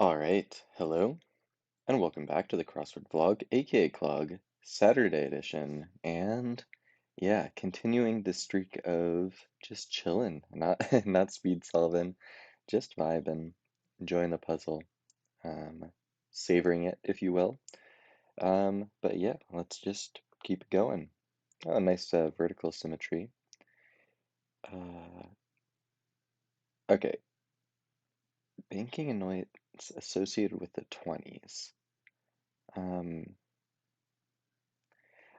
All right, hello, and welcome back to the Crossword vlog, aka Clog, Saturday edition. And yeah, continuing the streak of just chilling, not not speed solving, just vibing, enjoying the puzzle, um, savoring it, if you will. But yeah, let's just keep going. Oh, nice vertical symmetry. Uh, okay, banking annoyance associated with the 20s. Um,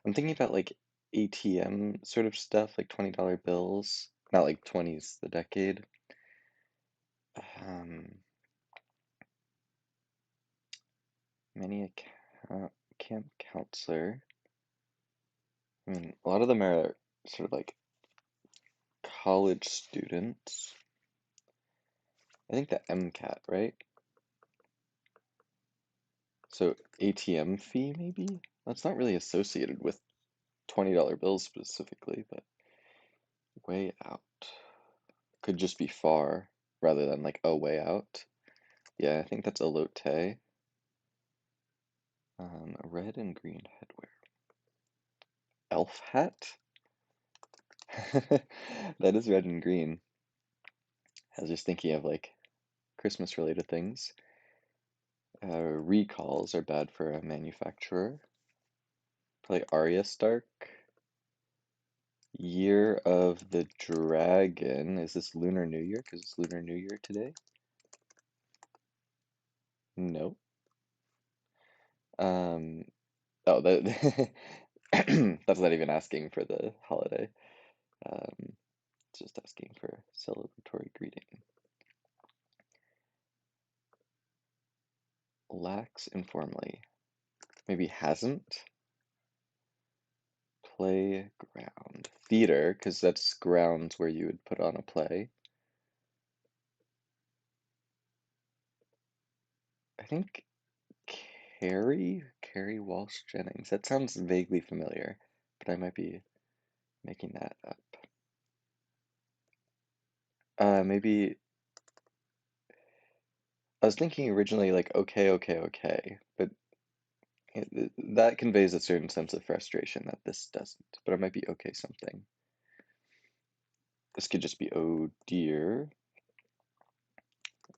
I'm thinking about like ATM sort of stuff, like $20 bills, not like 20s the decade. Um, many camp counselor. I mean, a lot of them are sort of like college students. I think the MCAT, right? So ATM fee, maybe? That's not really associated with $20 bills specifically, but way out. Could just be far rather than like a way out. Yeah, I think that's elote. Red and green headwear. Elf hat? That is red and green. I was just thinking of like Christmas related things. Recalls are bad for a manufacturer. Probably Arya Stark. Year of the Dragon. Is this Lunar New Year? Because it's Lunar New Year today? No. Um, oh, that's not even asking for the holiday. It's just asking for celebratory greeting. Lacks informally. Maybe hasn't. Playground. Theater, because that's grounds where you would put on a play. I think Carrie Walsh Jennings. That sounds vaguely familiar, but I might be making that up. Maybe I was thinking originally like okay, okay, okay, but that conveys a certain sense of frustration that this doesn't. But it might be okay something. This could just be oh dear.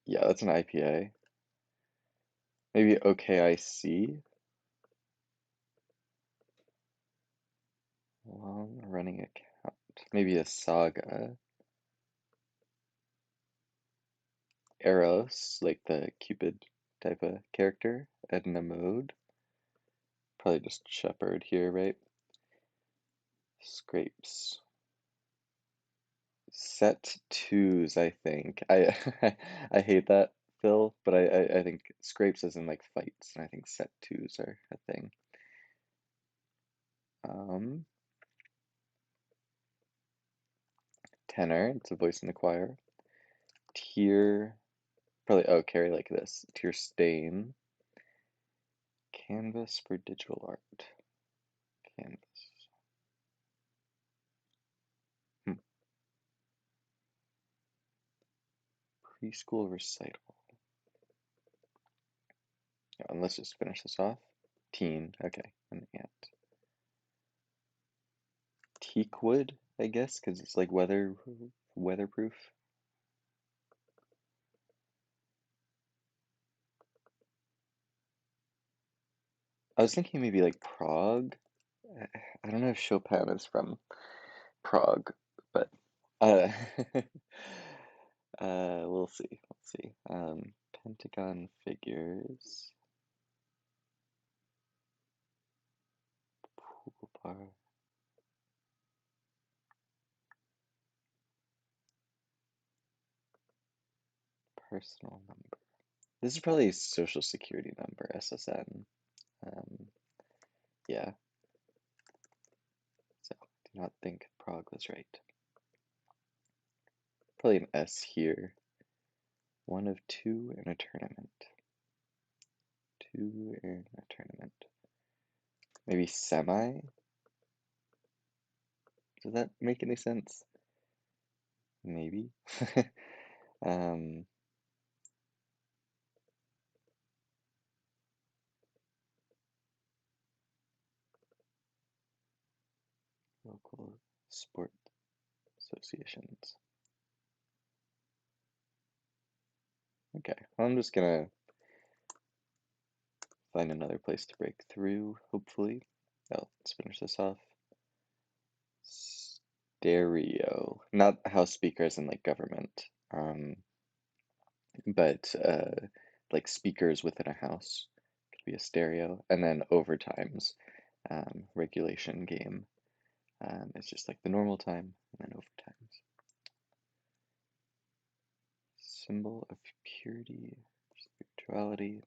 Yeah, that's an IPA. Maybe OKIC. Long running account. Maybe a saga. Eros, like the Cupid type of character. Edna Mode. Probably just Shepherd here, right? Scrapes. Set twos, I think. I hate that, Phil, but I think scrapes as in like fights, and I think set twos are a thing. Um, Tenor, it's a voice in the choir. Tier, probably, oh, carry like this. Tier stain. Canvas for digital art. Canvas. Hmm. Preschool recital. Yeah, and let's just finish this off. Teen, okay, an ant. Teakwood, I guess, because it's like weatherproof. I was thinking maybe like Prague. I don't know if Chopin is from Prague, but uh, we'll see. We'll see. Pentagon figures. Pool bar. Personal number. This is probably a social security number, SSN. Um, yeah, so do not think Prague was right. Probably an S here. One of two in a tournament. Two in a tournament. Maybe semi? Does that make any sense? Maybe. um, local sport associations. Okay, well, I'm just gonna find another place to break through, hopefully. Oh, let's finish this off. Stereo, not house speakers in like government, but like speakers within a house could be a stereo. And then overtimes, regulation game. It's just like the normal time and then overtimes. Symbol of purity, spirituality.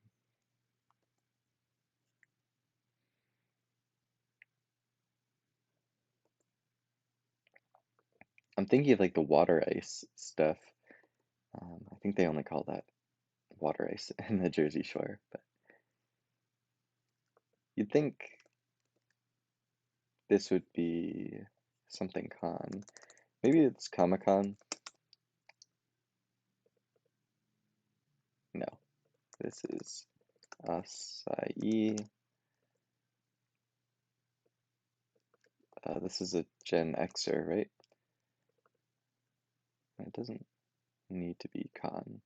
I'm thinking of like the water ice stuff. I think they only call that water ice in the Jersey Shore, but you'd think this would be something con. Maybe it's Comic-Con. No, this is acai. This is a Gen Xer, right? It doesn't need to be con.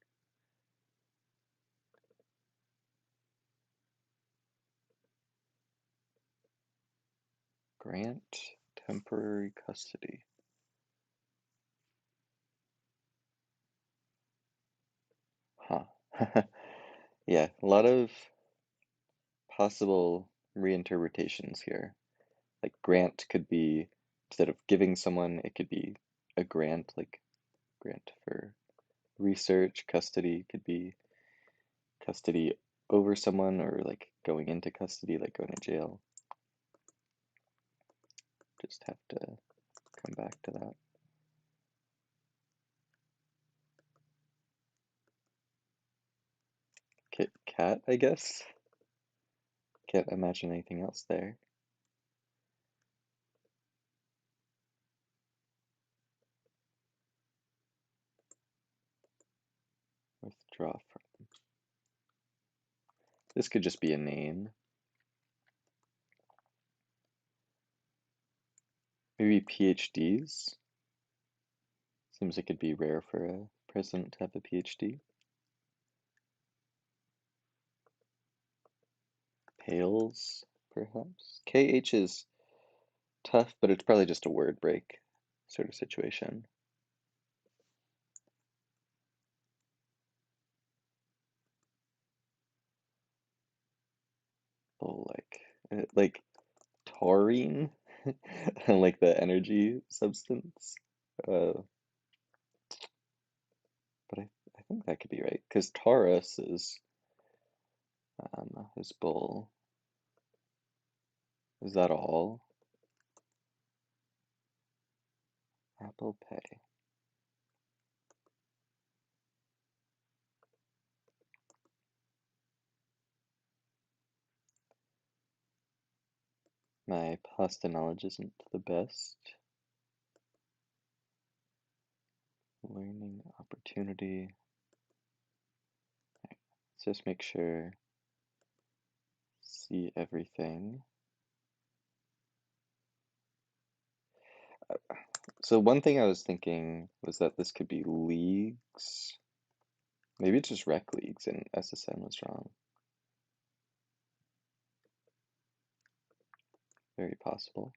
Grant temporary custody. Huh. Yeah, a lot of possible reinterpretations here. Like grant could be, instead of giving someone, it could be a grant, like grant for research. Custody could be custody over someone or like going into custody, like going to jail. Just have to come back to that. Kit Kat, I guess. Can't imagine anything else there. Withdraw from. This could just be a name. Maybe PhDs. Seems like it'd be rare for a president to have a PhD. Pails, perhaps. KH is tough, but it's probably just a word break sort of situation. Oh, like taurine, like the energy substance. But I think that could be right because Taurus is bull. Is that all? Apple Pay. My pasta knowledge isn't the best. Learning opportunity. Let's just make sure. See everything. So one thing I was thinking was that this could be leagues. Maybe it's just rec leagues and SSN was wrong. Very possible.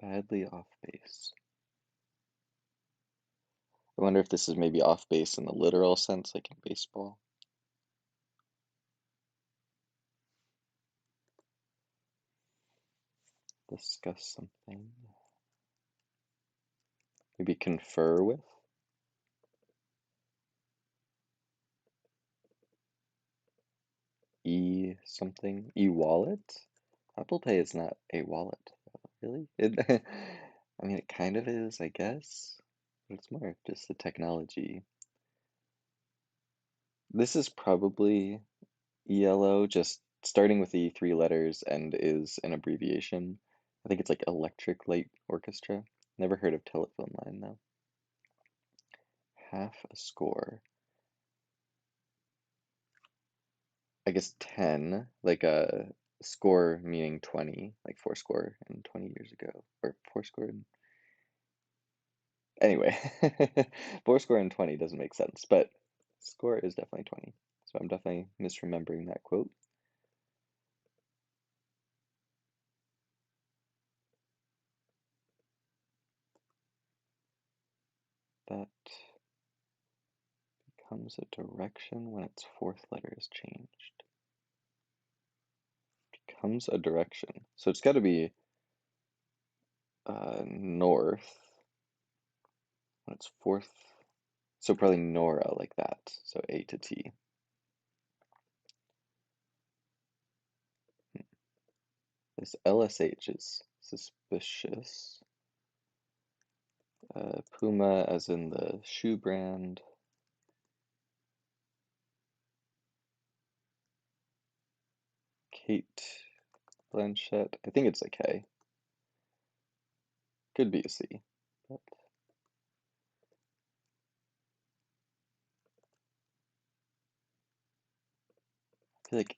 Badly off base. I wonder if this is maybe off base in the literal sense, like in baseball. Discuss something. Maybe confer with. E something. E-wallet? Apple Pay is not a wallet, really? I mean, it kind of is, I guess. But it's more of just the technology. This is probably ELO, just starting with the three letters and is an abbreviation. I think it's like Electric Light Orchestra. Never heard of telephone line though. half a score. I guess 10, like a score meaning 20, like four score and 20 years ago, or four score and anyway, four score and 20 doesn't make sense, but score is definitely 20. So I'm definitely misremembering that quote. That becomes a direction when its fourth letter is changed. Becomes a direction. So it's got to be north when its fourth. So probably Nora like that. So A to T. This LSH is suspicious. Puma as in the shoe brand. Kate Blanchett. I think it's a K. Could be a C. But I feel like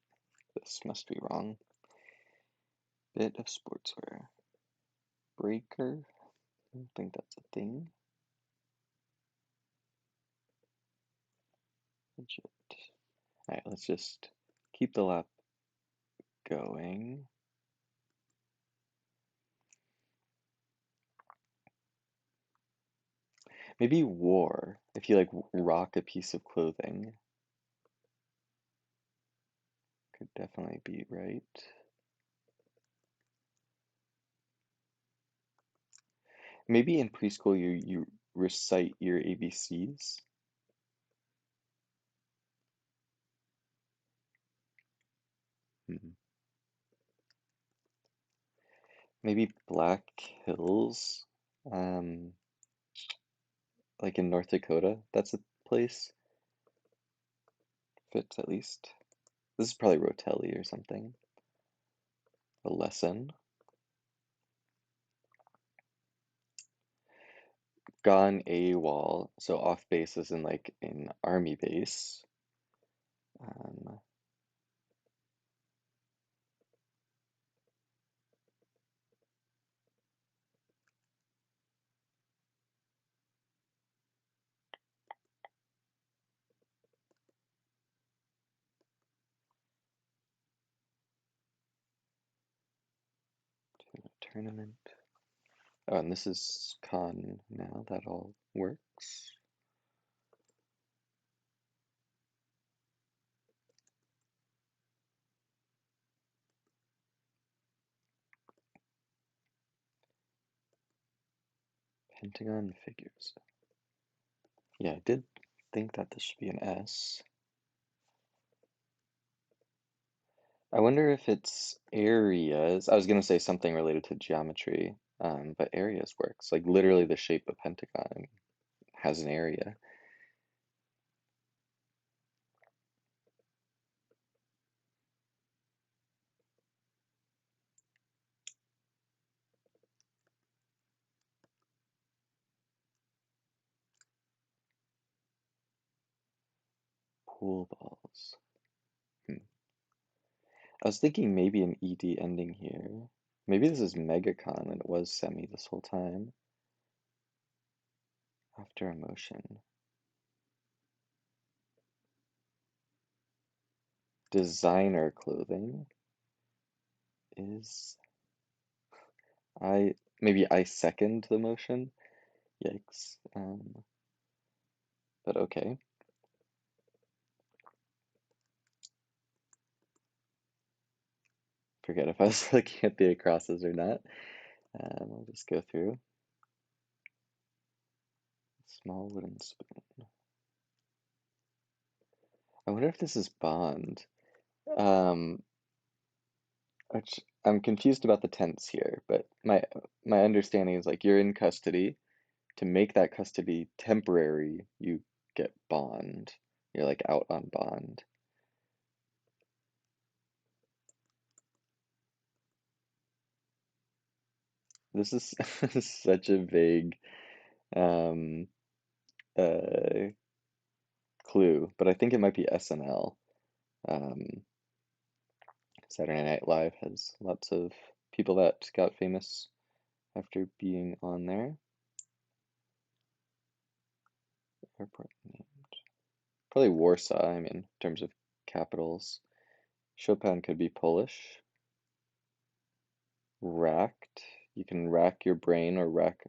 this must be wrong. Bit of sportswear. Breaker. I don't think that's a thing. Legit. Alright, let's just keep the lap going. Maybe war, if you like rock a piece of clothing. Could definitely be right. Maybe in preschool you recite your ABCs. Hmm. Maybe Black Hills, um, like in North Dakota. That's a place. Fits at least. This is probably Rotelli or something. A lesson. Gone AWOL, so off base is in like in army base. Um, tournament. Oh, and this is con now. That all works. Pentagon figures. Yeah, I did think that this should be an S. I wonder if it's areas. I was gonna say something related to geometry, but areas works. Like literally the shape of pentagon has an area. Pool balls. Hmm. I was thinking maybe an ED ending here. Maybe this is MegaCon and it was semi this whole time. After emotion. Designer clothing is maybe I second the motion. Yikes. But okay. Forget if I was looking at the acrosses or not. I'll just go through. Small wooden spoon. I wonder if this is Bond. Um, which I'm confused about the tense here, but my understanding is like you're in custody. To make that custody temporary, you get bond. You're like out on bond. This is such a vague um, uh, clue, but I think it might be SNL. Um, Saturday Night Live has lots of people that got famous after being on there. Airport named. Probably Warsaw, I mean, in terms of capitals. Chopin could be Polish. Racked. You can rack your brain or rack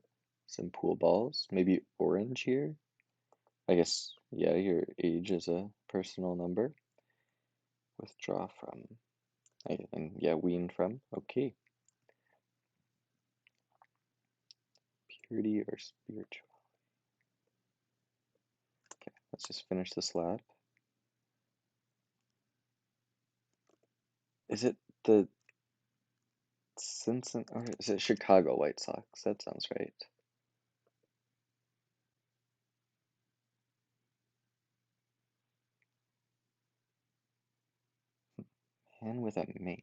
some pool balls. Maybe orange here. I guess, yeah, your age is a personal number. Withdraw from. And yeah, wean from. Okay. Purity or spiritual. Okay, let's just finish this lap. Is it the Cincinnati, or is it Chicago White Sox? That sounds right. And with a mix.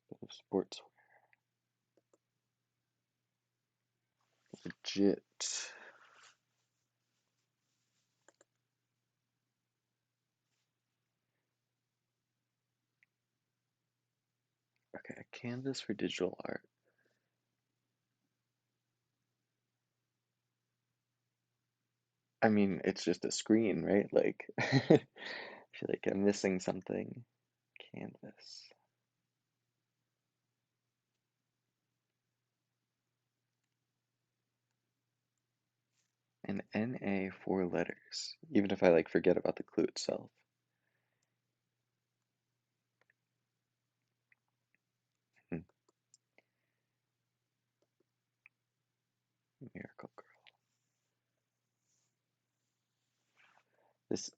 Bit of sports. Legit. Okay, a canvas for digital art. I mean, it's just a screen, right? Like, I feel like I'm missing something. Canvas. And NA 4 letters, even if I like forget about the clue itself. Hmm. Miracle Girl. This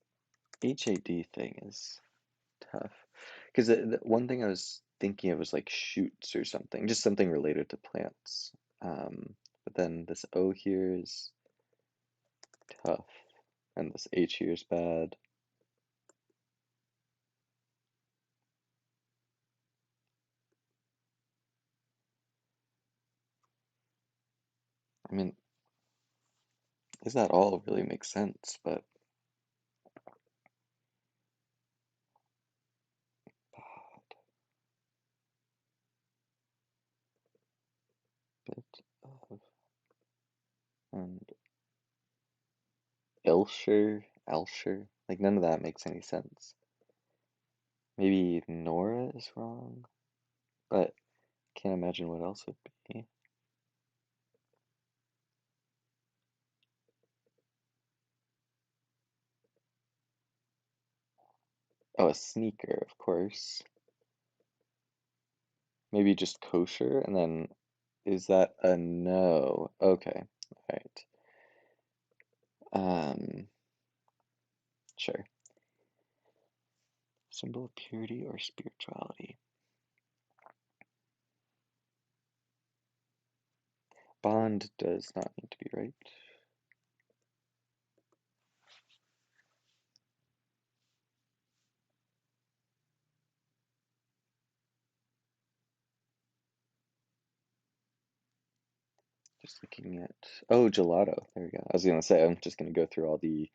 HAD thing is tough. Because the one thing I was thinking of was like shoots or something, just something related to plants. But then this O here is tough, and this H here is bad. I mean, is that all really makes sense? But bit of and Elsher, like none of that makes any sense. Maybe Nora is wrong, but can't imagine what else would be. Oh, a sneaker, of course. Maybe just kosher, and then is that a no? Okay, all right. Um, sure. Symbol of purity or spirituality. Bond does not need to be right. Just looking at, oh, gelato. There we go. I was gonna say I'm just gonna go through all the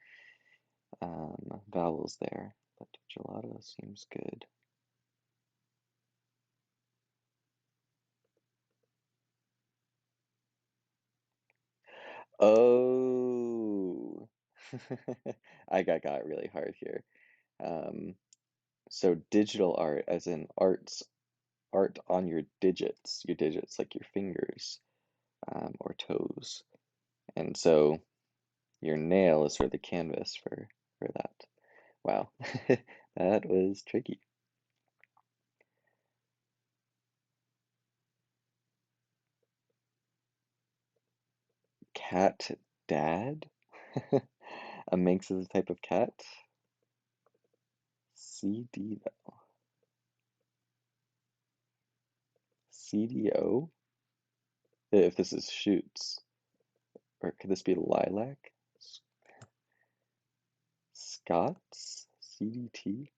vowels there, but gelato seems good. Oh, I got really hard here. Um, so digital art, as in art on your digits like your fingers or toes, and so your nail is sort of the canvas for that. Wow, that was tricky. Cat dad? A minx is a type of cat? CD though. CDO? If this is shoots. Or could this be lilac? Scots? CDT?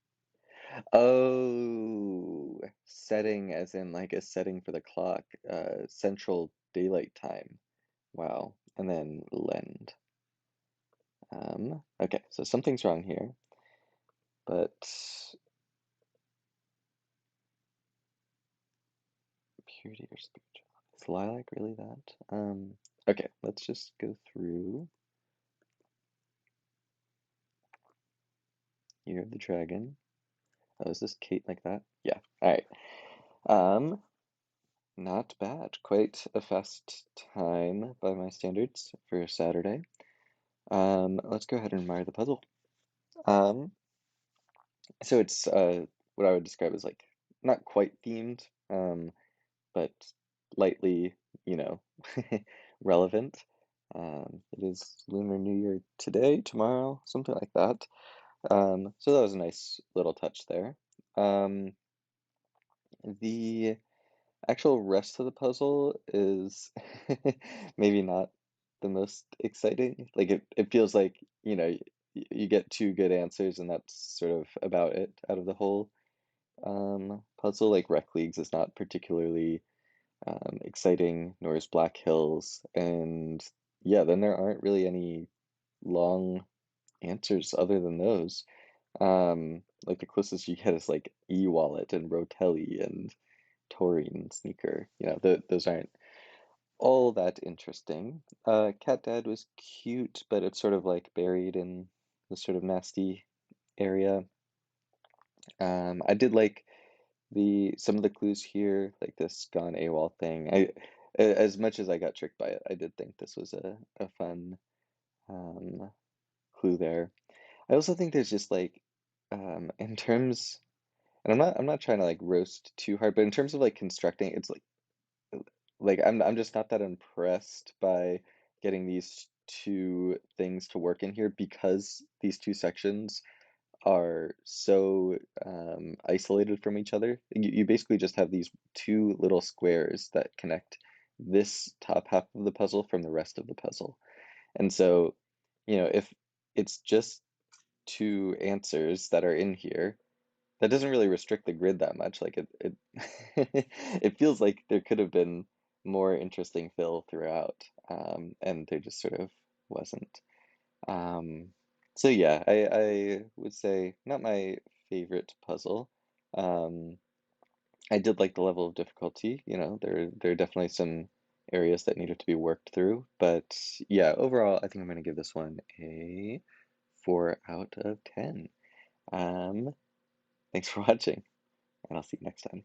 Oh, setting as in like a setting for the clock, Central Daylight Time. Wow. And then lend. Okay, so something's wrong here, but purity or spiritual. Is lilac really that? Okay, let's just go through. Year of the Dragon. Oh, is this Kate like that? Yeah. All right. Um, Not bad. Quite a fast time by my standards for a Saturday. Let's go ahead and admire the puzzle. Um, so it's what I would describe as like not quite themed, but lightly, you know, relevant. It is Lunar New Year today, tomorrow, something like that. So that was a nice little touch there. Um, the actual rest of the puzzle is maybe not the most exciting. Like it feels like, you get two good answers and that's sort of about it out of the whole puzzle. Like Rec Leagues is not particularly exciting, nor is Black Hills. And yeah, then there aren't really any long answers other than those. Like the closest you get is like E-Wallet and Rotelli and Taurine Sneaker. Those aren't all that interesting. Cat Dad was cute, but it's sort of like buried in the sort of nasty area. I did like the some of the clues here, like this gone AWOL thing. As much as I got tricked by it, I did think this was a fun um, clue there. I also think there's just like in terms, and I'm not trying to like roast too hard, but in terms of like constructing, it's like I'm just not that impressed by getting these two things to work in here because these two sections are so isolated from each other. You basically just have these two little squares that connect this top half of the puzzle from the rest of the puzzle. And so, if it's just two answers that are in here, that doesn't really restrict the grid that much. Like it it feels like there could have been more interesting fill throughout, and there just sort of wasn't. Um, so yeah, I would say not my favorite puzzle. Um, I did like the level of difficulty. There are definitely some areas that needed to be worked through, but yeah, overall, I think I'm gonna give this one a 4 out of 10. Um, Thanks for watching, and I'll see you next time.